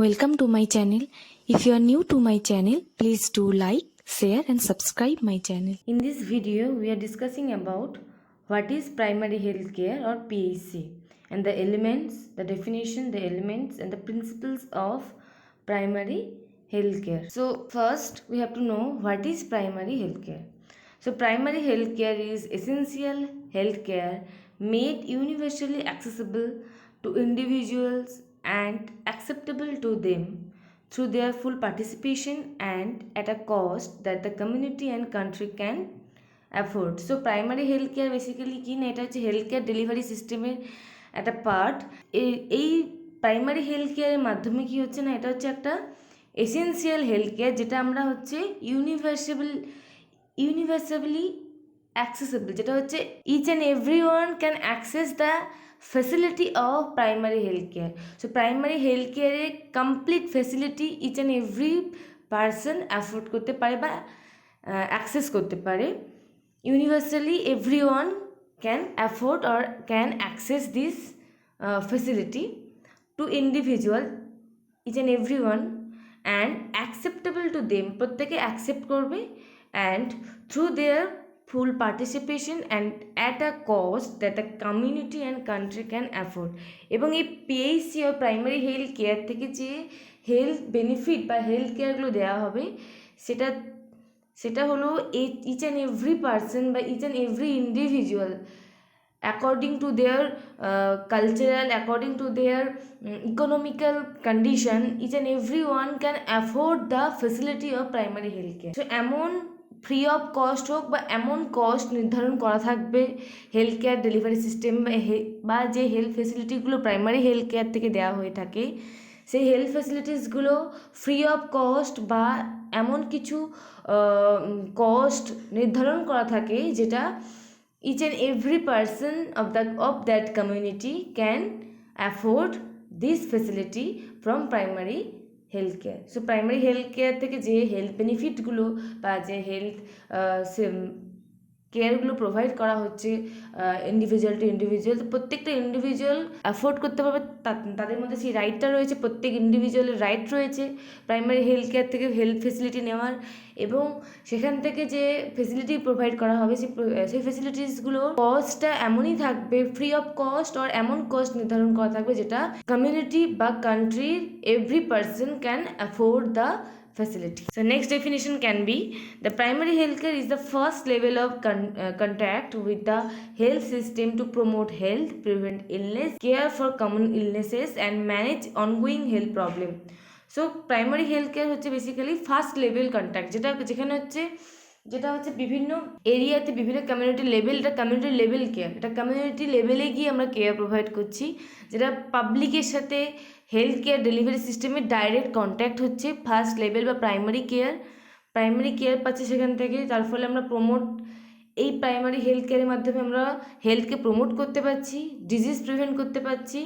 Welcome to my channel. If you are new to my channel, please do like, share and subscribe my channel. In this video, we are discussing about what is primary health care or PHC and the elements, the definition, the elements and the principles of primary health care. So first, we have to know what is primary health care. So primary health care is essential health care made universally accessible to individuals and acceptable to them through their full participation and at a cost that the community and country can afford. So primary health care basically কি না, এটা হচ্ছে health care delivery সিস্টেমের একটা part. এই primary health কেয়ারের মাধ্যমে কি হচ্ছে না, এটা হচ্ছে একটা এসেন্সিয়াল হেলথ কেয়ার যেটা আমরা হচ্ছে ইউনিভার্সালি অ্যাক্সেসেবল, যেটা হচ্ছে each and every one can access the facility of primary health care. So primary health কেয়ারের complete facility each and every person afford করতে পারে বা অ্যাক্সেস করতে পারে। Universally every one can afford or can access this facility to individual each and every one and acceptable to them, প্রত্যেকে accept করবে and through their full participation and at a cost that the community and country can afford। এবং এই PHC ও primary health care থেকে যে health benefit বা health কেয়ারগুলো দেওয়া হবে সেটা হলো ইচ অ্যান্ড এভরি পারসন বা each and every individual according to their cultural, according to their economical condition, each and everyone can afford the facility of primary health care। so এমন free of cost হোক বা এমন cost নির্ধারণ করা থাকবে health care delivery system বা যে health ফেসিলিটিগুলো primary health care থেকে দেওয়া হয়ে থাকে, সেই হেলথ ফেসিলিটিসগুলো ফ্রি অফ কস্ট বা এমন কিছু কস্ট নির্ধারণ করা থাকে যেটা each and every person of that community can afford this facility from primary health care। so primary health care থেকে যে হেলথ বেনিফিটগুলো বা যে হেলথ কেয়ারগুলো প্রোভাইড করা হচ্ছে ইন্ডিভিজুয়াল টু ইন্ডিভিজুয়াল, তো প্রত্যেকটা ইন্ডিভিজুয়াল অ্যাফোর্ড করতে পারবে, তাদের মধ্যে সেই রাইটটা রয়েছে, প্রত্যেক ইন্ডিভিজুয়ালের রাইট রয়েছে প্রাইমারি হেলথ কেয়ার থেকে হেলথ ফেসিলিটি নেওয়ার। এবং সেখান থেকে যে ফেসিলিটি প্রোভাইড করা হবে সেই ফেসিলিটিসগুলো কস্টটা এমনই থাকবে ফ্রি অফ কস্ট আর এমন কস্ট নির্ধারণ করা থাকবে যেটা কমিউনিটি বা কান্ট্রির every person can afford the facility। so next definition can be the primary healthcare is the first level of contact with the health system to promote health, prevent illness, care for common illnesses and manage ongoing health problem। so primary healthcare হচ্ছে basically first level contact, যেটা হচ্ছে বিভিন্ন এরিয়াতে বিভিন্ন community level, এটা community level care, এটা community লেভেলে গিয়ে আমরা কেয়ার প্রোভাইড করছি, যেটা পাবলিকের সাথে হেলথ কেয়ার ডেলিভারি সিস্টেমে ডাইরেক্ট কন্ট্যাক্ট হচ্ছে ফার্স্ট লেভেল বা প্রাইমারি কেয়ার পাচ্ছে সেখান থেকে। তার ফলে আমরা এই প্রাইমারি হেলথ কেয়ারের মাধ্যমে আমরা হেলথকে প্রমোট করতে পারছি, ডিজিজ প্রিভেন্ট করতে পারছি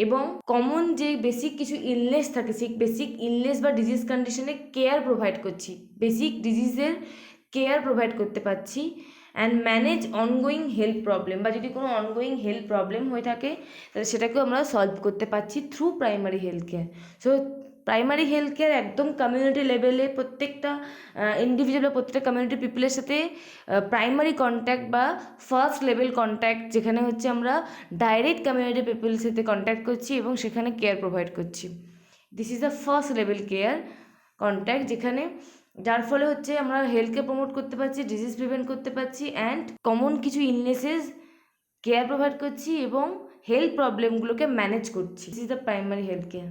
এবং কমন যে বেসিক কিছু ইলনেস থাকে সেই বেসিক ইলনেস বা ডিজিজ কন্ডিশনে কেয়ার প্রোভাইড করছি, বেসিক ডিজিজের কেয়ার প্রোভাইড করতে পারছি and manage ongoing health problem, বা যদি কোনো অনগোয়িং হেলথ প্রবলেম হয়ে থাকে তাহলে সেটাকেও আমরা সলভ করতে পারছি through primary health care. So primary health care একদম কমিউনিটি লেভেলে প্রত্যেকটা ইন্ডিভিজুয়াল বা প্রত্যেকটা কমিউনিটি পিপলের সাথে প্রাইমারি কন্ট্যাক্ট বা ফার্স্ট লেভেল কন্ট্যাক্ট, যেখানে হচ্ছে আমরা ডাইরেক্ট কমিউনিটি পিপলের সাথে কন্ট্যাক্ট করছি এবং সেখানে কেয়ার প্রোভাইড করছি। This is the first level care contact, যেখানে যার ফলে হচ্ছে আমরা হেলথকে প্রমোট করতে পারছি, ডিজিজ প্রিভেন্ট করতে পারছি অ্যান্ড কমন কিছু ইলনেসেস কেয়ার প্রোভাইড করছি এবং হেলথ প্রবলেমগুলোকে ম্যানেজ করছি। This is the primary health care.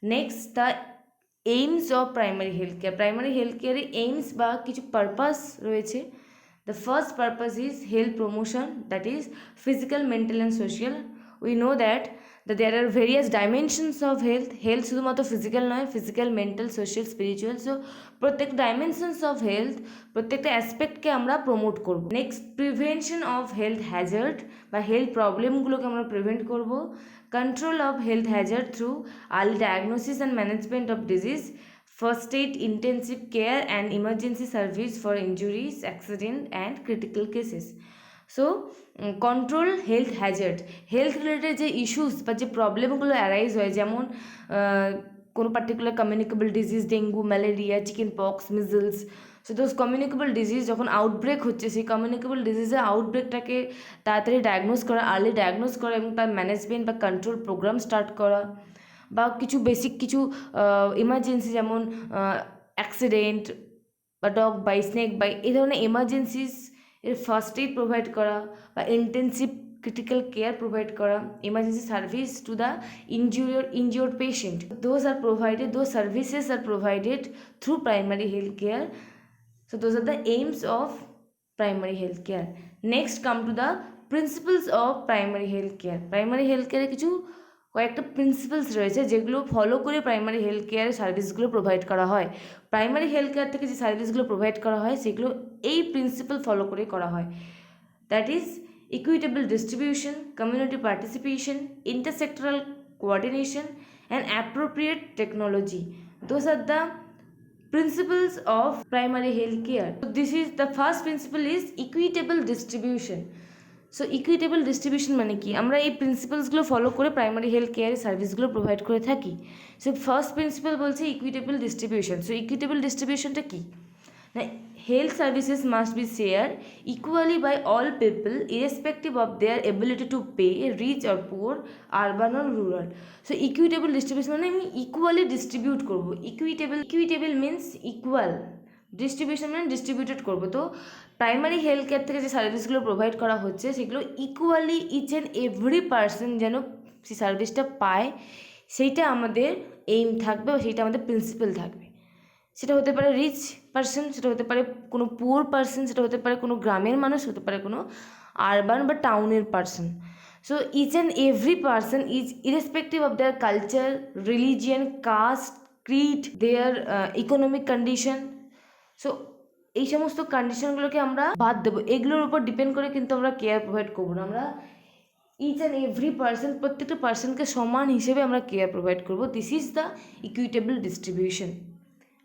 Next the aims of primary health care. Primary health কেয়ারের এইমস বা কিছু পারপাস রয়েছে। The first purpose is health promotion, that is physical, mental and social. We know that there are various dimensions of health শুধুমাত্র physical নয়, physical, mental, social, spiritual. So প্রত্যেক dimensions of health, প্রত্যেকটা অ্যাসপেক্টকে আমরা promote করব। Next prevention of health Hazard বা health প্রবলেমগুলোকে আমরা prevent করব। Control of health Hazard through early diagnosis and management of disease, first aid, intensive care and emergency service for injuries, accident and critical cases. So control health Hazard, health related যে issues বা যে প্রবলেমগুলো arise হয়, যেমন কোনো particular communicable disease, dengue, malaria, chicken pox, measles. So those communicable disease যখন outbreak হচ্ছে, সেই কমিউনিকেবল ডিজিজের আউটব্রেকটাকে তাড়াতাড়ি ডায়াগনোস করা, আর্লি ডায়াগনোস করা এবং তার ম্যানেজমেন্ট বা কন্ট্রোল প্রোগ্রাম স্টার্ট করা, বা কিছু বেসিক কিছু ইমার্জেন্সি যেমন অ্যাক্সিডেন্ট বা ডগ বাই, স্নেক বাই, এই ধরনের এমার্জেন্সিস এর ফার্স্ট এইড প্রোভাইড করা, বা ইন্টেন্সিভ ক্রিটিক্যাল কেয়ার প্রোভাইড করা, emergency service to the injured patient. Those services are provided through primary health care. So those are the aims of primary health care. Next come to the principles of primary health care. Primary health care কিছু কয়েকটা principles রয়েছে যেগুলো follow করে primary health কেয়ারের সার্ভিসগুলো provide করা হয়। Primary health care থেকে যে সার্ভিসগুলো প্রোভাইড করা হয় সেগুলো এই প্রিন্সিপাল ফলো করে করা হয়। That is equitable distribution, community participation, intersectoral coordination, and appropriate technology. Those are the principles of primary health care. So this is the first principle is equitable distribution. So equitable distribution মানে কি, আমরা এই প্রিন্সিপালসগুলো follow করে primary health কেয়ারের সার্ভিসগুলো provide করে থাকি। So first principal বলছে ইকুইটেবল ডিস্ট্রিবিউশন। সো ইকুইটেবল ডিস্ট্রিবিউশনটা কি না, health services must be shared equally by all people irrespective of their ability to pay, rich or poor, urban or rural. So equitable distribution মানে আমি equally distribute করবো। Equitable means equal, distribution মানে distributed করবো। তো primary health care থেকে যে সার্ভিসগুলো provide করা হচ্ছে সেগুলো equally each and every person যেন সেই সার্ভিসটা পায়, সেইটা আমাদের এইম থাকবে বা সেইটা আমাদের প্রিন্সিপাল থাকবে। সেটা হতে পারে রিচ পার্সন, সেটা হতে পারে কোনো পুয়ার পার্সন, সেটা হতে পারে কোনো গ্রামের মানুষ, হতে পারে কোনো আরবান বা টাউনের person. So each and every person is irrespective of their culture, religion, caste, creed, their economic condition. So এই সমস্ত কন্ডিশনগুলোকে আমরা বাদ দেবো, এগুলোর উপর ডিপেন্ড করে কিন্তু আমরা কেয়ার প্রোভাইড করবো না। আমরা ইচ অ্যান্ড এভরি পার্সন, প্রত্যেকটা পার্সনকে সমান হিসেবে আমরা কেয়ার প্রোভাইড করবো। This is the equitable distribution.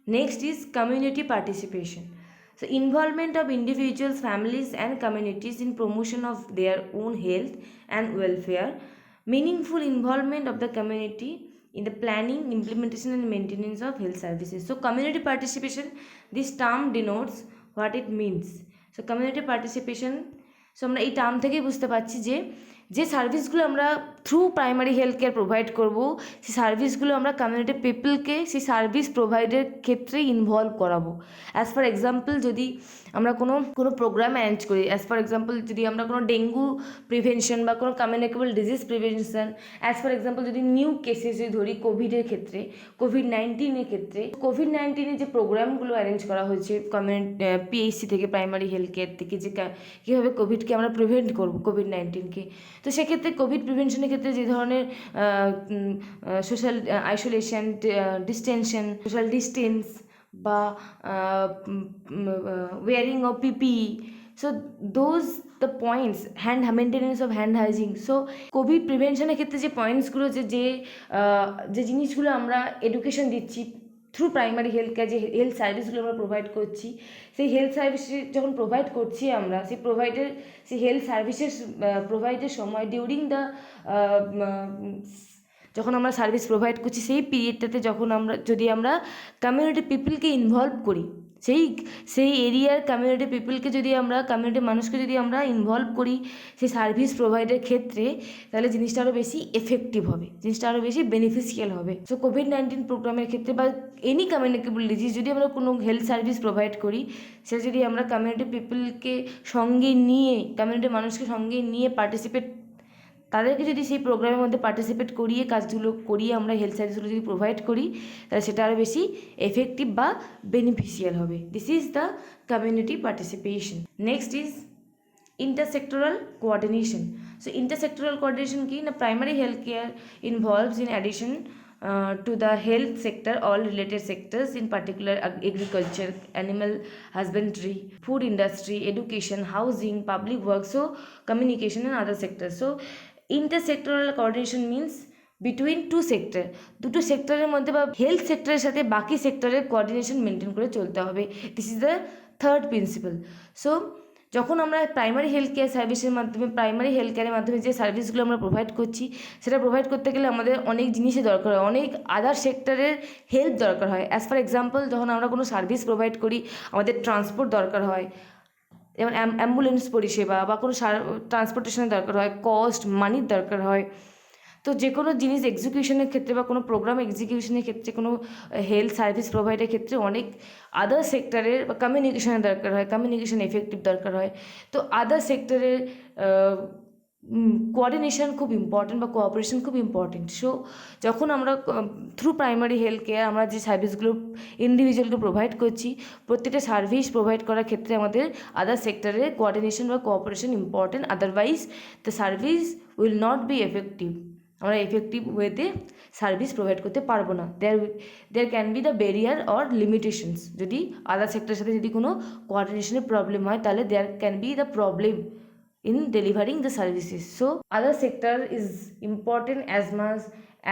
Next is community participation. So involvement of individuals, families and communities in promotion of their own health and welfare. Meaningful involvement of the community in the planning, implementation and maintenance of health services. So community participation, this term denotes what it means. So community participation, so আমরা এই term থেকেই বুঝতে পারছি যে যে সার্ভিসগুলো আমরা through primary health care provide করবো, সেই সার্ভিসগুলো আমরা কমিউনিটি পিপলকে সেই সার্ভিস প্রোভাইডের ক্ষেত্রে ইনভলভ করাবো। অ্যাজ ফর এক্সাম্পল, যদি আমরা কোনো প্রোগ্রাম অ্যারেঞ্জ করি, অ্যাজ ফর এক্সাম্পল যদি আমরা কোনো ডেঙ্গু প্রিভেনশন বা কোনো communicable disease prevention, as for example যদি নিউ কেসেস যদি ধরি কোভিডের ক্ষেত্রে, কোভিড-19 ক্ষেত্রে, কোভিড-19 যে প্রোগ্রামগুলো অ্যারেঞ্জ করা হয়েছে পিএইচসি থেকে, প্রাইমারি হেলথ কেয়ার থেকে, যে কীভাবে কোভিডকে আমরা প্রিভেন্ট করবো, কোভিড-19কে। তো সেক্ষেত্রে কোভিড প্রিভেনশনের ক্ষেত্রে যে ধরনের social isolation, distension, social distance বা wearing of P P E, so those the points, maintenance of hand hygiene. So covid প্রিভেনশনের ক্ষেত্রে যে পয়েন্টসগুলো, যে জিনিসগুলো আমরা এডুকেশন দিচ্ছি থ্রু প্রাইমারি হেলথ কেয়ার, যে হেলথ সার্ভিসগুলো আমরা প্রোভাইড করছি, সেই হেলথ সার্ভিস যখন প্রোভাইড করছি আমরা, সেই হেলথ সার্ভিসেস প্রোভাইডের সময় ডিউরিং দ্য যখন আমরা সার্ভিস প্রোভাইড করছি সেই পিরিয়ডটাতে যদি আমরা কমিউনিটি পিপলকে ইনভলভ করি, সেই এরিয়ার কমিউনিটি পিপলকে কমিউনিটির মানুষকে যদি আমরা ইনভলভ করি সেই সার্ভিস প্রোভাইডের ক্ষেত্রে, তাহলে জিনিসটা আরও বেশি এফেক্টিভ হবে, জিনিসটা আরও বেশি বেনিফিশিয়াল হবে। সো কোভিড-19 প্রোগ্রামের ক্ষেত্রে বা এনি কমিউনিকেবল ডিজিজ যদি আমরা কোনো হেলথ সার্ভিস প্রোভাইড করি, সেটা যদি আমরা কমিউনিটি পিপলকে সঙ্গে নিয়ে, কমিউনিটির মানুষকে সঙ্গে নিয়ে তাদেরকে যদি সেই প্রোগ্রামের মধ্যে পার্টিসিপেট করিয়ে, কাজগুলো করিয়ে আমরা হেলথ সার্ভিসগুলো যদি প্রোভাইড করি, তাহলে সেটা আরও বেশি এফেক্টিভ বা বেনিফিশিয়াল হবে। This is the community participation. Next is intersectoral coordination. So intersectoral coordination কি না, primary health care involves in addition to the health sector all related sectors, in particular agriculture, animal husbandry, food industry, education, housing, public works, so communication and other sectors. So intersectoral coordination means between two sector, দুটো সেক্টরের মধ্যে বা health সেক্টরের সাথে বাকি সেক্টরের coordination maintain করে চলতে হবে। This is the third principal. So যখন আমরা প্রাইমারি হেলথ কেয়ার সার্ভিসের মাধ্যমে প্রাইমারি হেলথ কেয়ারের মাধ্যমে যে সার্ভিসগুলো আমরা প্রোভাইড করছি সেটা প্রোভাইড করতে গেলে আমাদের অনেক জিনিসের দরকার হয়, অনেক আদার সেক্টরের হেল্প দরকার হয়। অ্যাজ ফর এক্সাম্পল, যখন আমরা কোনো সার্ভিস প্রোভাইড করি আমাদের ট্রান্সপোর্ট দরকার হয়, যেমন অ্যাম্বুলেন্স পরিষেবা বা কোনো ট্রান্সপোর্টেশনের দরকার হয়, কস্ট মানির দরকার হয়। তো যে কোনো জিনিস এক্সিকিউশনের ক্ষেত্রে বা কোনো প্রোগ্রাম এক্সিকিউশনের ক্ষেত্রে, কোনো হেলথ সার্ভিস প্রোভাইডের ক্ষেত্রে অনেক আদার সেক্টরের বা কমিউনিকেশনের দরকার হয়, কমিউনিকেশন এফেক্টিভ দরকার হয়। তো আদার সেক্টরের কোঅর্ডিনেশন খুব ইম্পর্টেন্ট বা কোঅপারেশন খুব ইম্পর্টেন্ট। সো যখন আমরা থ্রু প্রাইমারি হেলথ কেয়ার আমরা যে সার্ভিসগুলো ইন্ডিভিজুয়ালকে প্রোভাইড করছি, প্রত্যেকটা সার্ভিস প্রোভাইড করার ক্ষেত্রে আমাদের আদার সেক্টরের কোঅর্ডিনেশন বা cooperation important, otherwise the service will not be effective. আমরা এফেক্টিভ ওয়েতে সার্ভিস প্রোভাইড করতে পারবো না। There can be the barrier or limitations. যদি আদার সেক্টরের সাথে যদি কোনো কোঅর্ডিনেশনের প্রবলেম হয় তাহলে there can be the problem in delivering the services. So other sector is important as much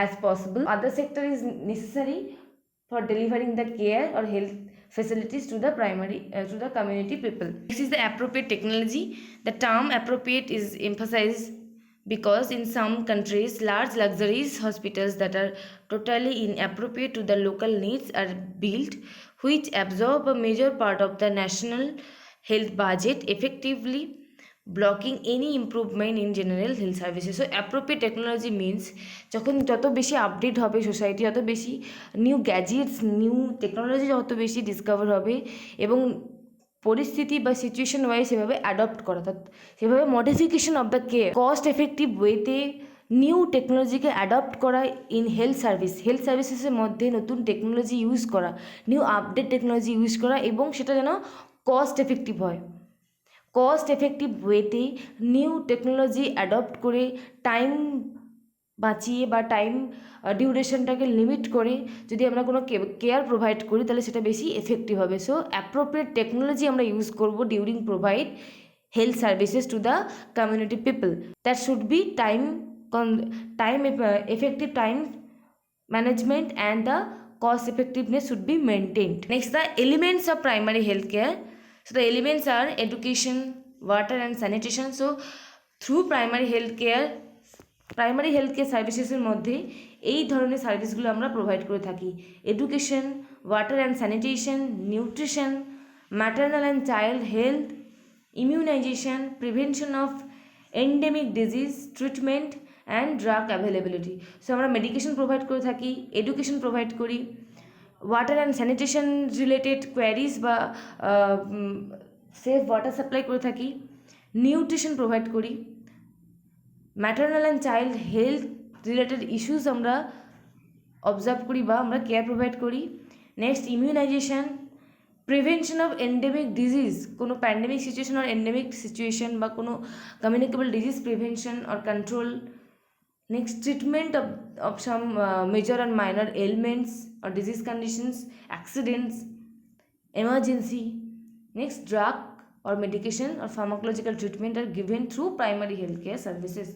as possible. Other sector is necessary for delivering the care or health facilities to the to the community people. This is the appropriate technology. The term appropriate is emphasized because in some countries large luxurious hospitals that are totally inappropriate to the local needs are built, which absorb a major part of the national health budget, effectively blocking any improvement in general health services. So appropriate technology means যখন যত বেশি update হবে society, যত বেশি new gadgets, new technology যত বেশি discover হবে এবং পরিস্থিতি বা সিচুয়েশন ওয়াইজ সেভাবে অ্যাডপ্ট করা, সেভাবে modification of the care cost effective ওয়েতে নিউ টেকনোলজিকে অ্যাডপ্ট করা ইন হেলথ সার্ভিসেসের মধ্যে নতুন টেকনোলজি ইউজ করা, নিউ আপডেট টেকনোলজি ইউজ করা এবং সেটা যেন কস্ট এফেক্টিভ হয়। কস্ট এফেক্টিভ ওয়েতে নিউ টেকনোলজি অ্যাডপ্ট করে টাইম বাঁচিয়ে বা টাইম ডিউরেশনটাকে লিমিট করে যদি আমরা কোনো কেয়ার প্রোভাইড করি তাহলে সেটা বেশি এফেক্টিভ হবে। সো অ্যাপ্রোপ্রিয়েট টেকনোলজি আমরা ইউজ করব during provide health services to the community people. That should be time effective time management and the cost effectiveness should be maintained. Next, the elements of primary health care. So the elements are education, water and sanitation. So through primary health care সার্ভিসেসের মধ্যে এই ধরনের সার্ভিসগুলো আমরা provide করে থাকি: education, water and sanitation, nutrition, maternal and child health, immunisation, prevention of endemic disease, treatment and drug availability. So আমরা medication provide করে থাকি, এডুকেশন প্রোভাইড করি, water and sanitation related queries বা সেফ ওয়াটার সাপ্লাই করে থাকি, nutrition provide করি, maternal and child health related issues আমরা observe করি বা আমরা কেয়ার প্রোভাইড করি। Next, immunisation, prevention of endemic disease, কোনো প্যান্ডেমিক সিচুয়েশন আর এন্ডেমিক সিচুয়েশন বা কোনো কমিউনিকেবল ডিজিজ প্রিভেনশন আর control. Next, treatment of some major and minor ailments or disease conditions, accidents, emergency. Next, drug or medication or pharmacological treatment are given through primary healthcare services.